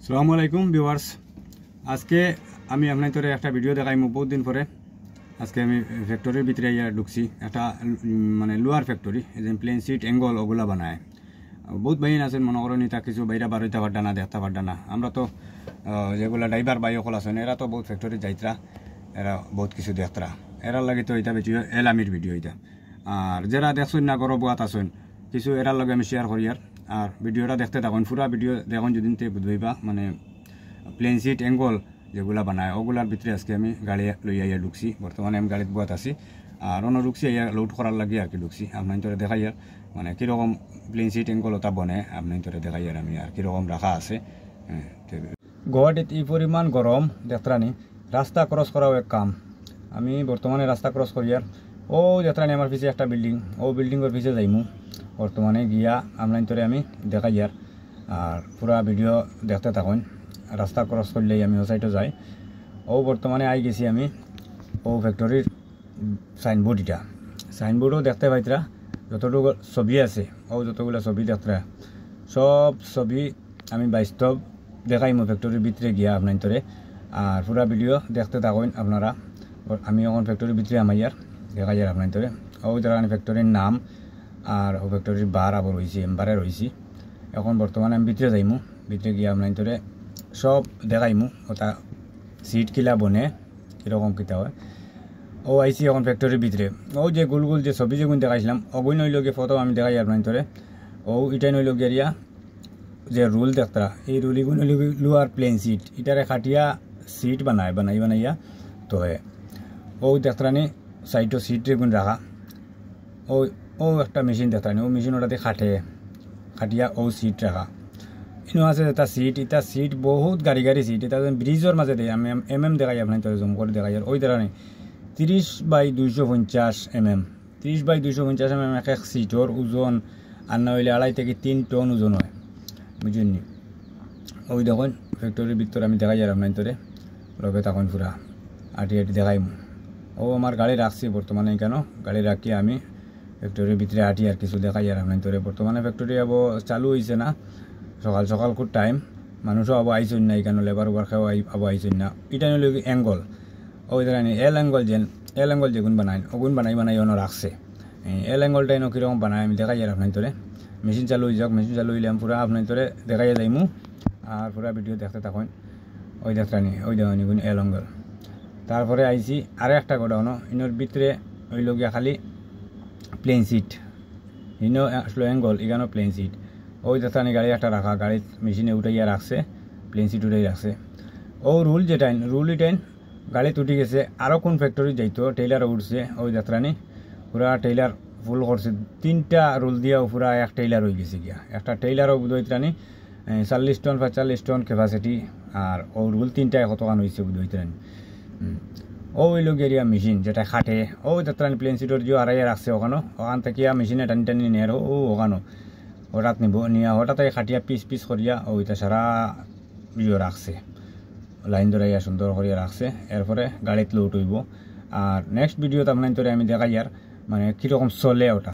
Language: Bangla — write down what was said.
আসসালামু আলাইকুম ভিউয়ার্স। আজকে আমি আপনাদের একটা ভিডিও দেখাইমু বহুত দিন পরে। আজকে আমি ফ্যাক্টরির ভিতরে ঢুকছি, একটা মানে লোয়ার ফ্যাক্টরি, যেমন প্লেন সিট এঙ্গল ওগুলা বানায়। বহুত বাইন আছেন মনে করেন তা কিছু বাইরা বারোইতে পারডা না, দেখতে পারডা না। আমরা তো যেগুলা ড্রাইভার বাই সকল আছেন এরা তো বহুত ফ্যাক্টরি যাইতরা, এরা বহুত কিছু দেখতরা। এরার লাগে তো এটা বেশি এলামির ভিডিও এটা। আর যারা দেখছেন না গরবাত আছেন কিছু এরার লগে আমি শেয়ার করি। আর ভিডিওটা দেখতে থাকুন, পুরা ভিডিও দেখুন যদি বুঝবা। মানে প্লেন সিট এঙ্গল যেগুলা বানায় ওগুলার ভিতরে আজকে আমি গাড়ি লই আইয়া ঢুকছি। বর্তমানে আমি গাড়িতে বয়াত আছি আর অন্য ঢুকছি আইয়া লোড করার লাগে আর কি ঢুকছি। আপনার তোরে দেখাই আর মানে কীরকম প্লেন সিট এঙ্গল ওটা বনে আপনার তোরে দেখাই আর আমি আর কীরকম রাখা আছে। গুয়াহাটিত এই পরিমাণ গরম দেখতরানি, রাস্তা ক্রস করাও এক কাম। আমি বর্তমানে রাস্তা ক্রস করি আর ও দেখতরানি আমার পিছিয়ে একটা বিল্ডিং, ও বিল্ডিংয়ের পিছিয়ে যাইমু বর্তমানে গিয়া আপনার তোরে আমি দেখাই আর পুরা ভিডিও দেখতে থাকুন। রাস্তা ক্রস করলেই আমি ও সাইডে যাই। ও বর্তমানে আই গেছি আমি ও ফ্যাক্টরির সাইনবোর্ড, এটা সাইনবোর্ডও দেখতে পাইতরা। যতটুকু ছবি আছে ও যতগুলো ছবি দেখতরা সব ছবি আমি বাস্তব দেখাইমু ফ্যাক্টরির ভিতরে গিয়া আপনার তোরে। আর পুরা ভিডিও দেখতে থাকুন আপনারা। আমি এখন ফ্যাক্টরির ভিতরে আমাইয়ার দেখাই আর আপনার তোরে। ও যারা ফ্যাক্টরির নাম আর ও ফ্যাক্টরির বার আবার রয়েছি, এম্বারে রয়েছি। এখন বর্তমানে আমি ভিতরে যাইমু, ভিতরে গিয়ে আপনার তোরে সব দেখাইমু ওটা সিট কিলা বনে কীরকম কিতা হয়। ও আইসি এখন ফ্যাক্টরির ভিতরে। ও যে গোল গোল যে ছবি যেগুন দেখাইছিলাম ওগুই নইল গিয়ে ফটো আমি দেখাই আপনার তোরে। ও ইটাই নইল গিয়া যে রুল দেখতরা, এই রুল এগুলো লোয়ার প্লেন সিট ইটারে খাটিয়া সিট বানাইয়া তো ও দেখতরানি সাইডও সিট যেগুন রাখা। ও একটা মেশিন দেখতরানি, ও মেশিন ওটাতে খাটিয়া ও সিট রাখা। ইনো আছে এটা সিট বহুত গাড়ি সিট। এটা ব্রিজের মাঝে দেয় আমি দেখাই আপনার তো জুম করে দেখাই। আর ওই ধরনের 30x250 30x250 এক এক সিটর ওজন আর না হইলে 2.5 থেকে 3 টন ওজন হয়, বুঝলেন নি। ওই দেখুন ফ্যাক্টরির ভিতরে আমি দেখাই আর আপনার তোরে লগে তখন পুরা আটি দেখাই। ও আমার গাড়ি রাখছি বর্তমানে, কেন গাড়ি রাখি আমি ফ্যাক্টরির ভিতরে আটি আর কিছু দেখাই আর আপনার তোরে। বর্তমানে ফ্যাক্টরি চালু হয়েছে না, সকাল খুব টাইম মানুষও আবো আইসন না, এখানে লেবার ওয়ার খাওয়া আবো আইসন না। এটা নিল অ্যাঙ্গল, ওই ধরেন এল অ্যাঙ্গল যেগুন বানায় ওগুন বানাই অন্য রাখছে। এল অ্যাঙ্গলটা এনে কীরকম বানায় আমি দেখাই আর আপনার তোরে। মেশিন চালু হয়ে যাক, মেশিন চালু হইলে আমি পুরা আপনার তোরে দেখাই যাইমু আর পুরা ভিডিও দেখতে থাকুন। ওই দেখতানি ওই দেখুন এগুন এল অ্যাঙ্গল। তারপরে আইসি আরও একটা গোডাউন, ইনোর ভিতরে ওই লগিয়া খালি প্লেন সিট, ইনো আসলো অ্যাঙ্গল, এখানেও প্লেন সিট। ওই দেখতানি গাড়ি একটা রাখা, গাড়ি মেশিনে উঠাইয়া রাখছে, প্লেন সিট উঠাই রাখছে। ও রুল ইটাইন গাড়ি তুটি গেছে, আরও কোন ফ্যাক্টরি যাইতো টেইলারও উঠছে। ওই দেখতানি পুরা টেইলার ফুল করছে, 3টা রুল দিয়াও পুরা এক টেইলার হয়ে গেছে গিয়া। একটা টেইলারও বুধইতানি 40 টন 45 টন ক্যাপাসিটি। আর ও রুল 3টায় কতখান হয়েছে বুধইতানি। ওই লোক এরিয়া মেশিন যেটা খাটে, ওই দেখতানি প্লেন সিটের যে আড়াইয়া রাখছে ওখান থেকে মেশিনে টানি নিয়ে ওখানো হঠাৎ নিব নিয়ে হঠাৎ খাটিয়া পিস করিয়া ওইটা সারা রাখছে, লাইন ধরাইয়া সুন্দর করিয়া রাখছে। এরপরে গাড়িতে লোড হইব। আর নেক্সট ভিডিওতে আপনার আমি দেখাই আর মানে কীরকম চলে ওটা।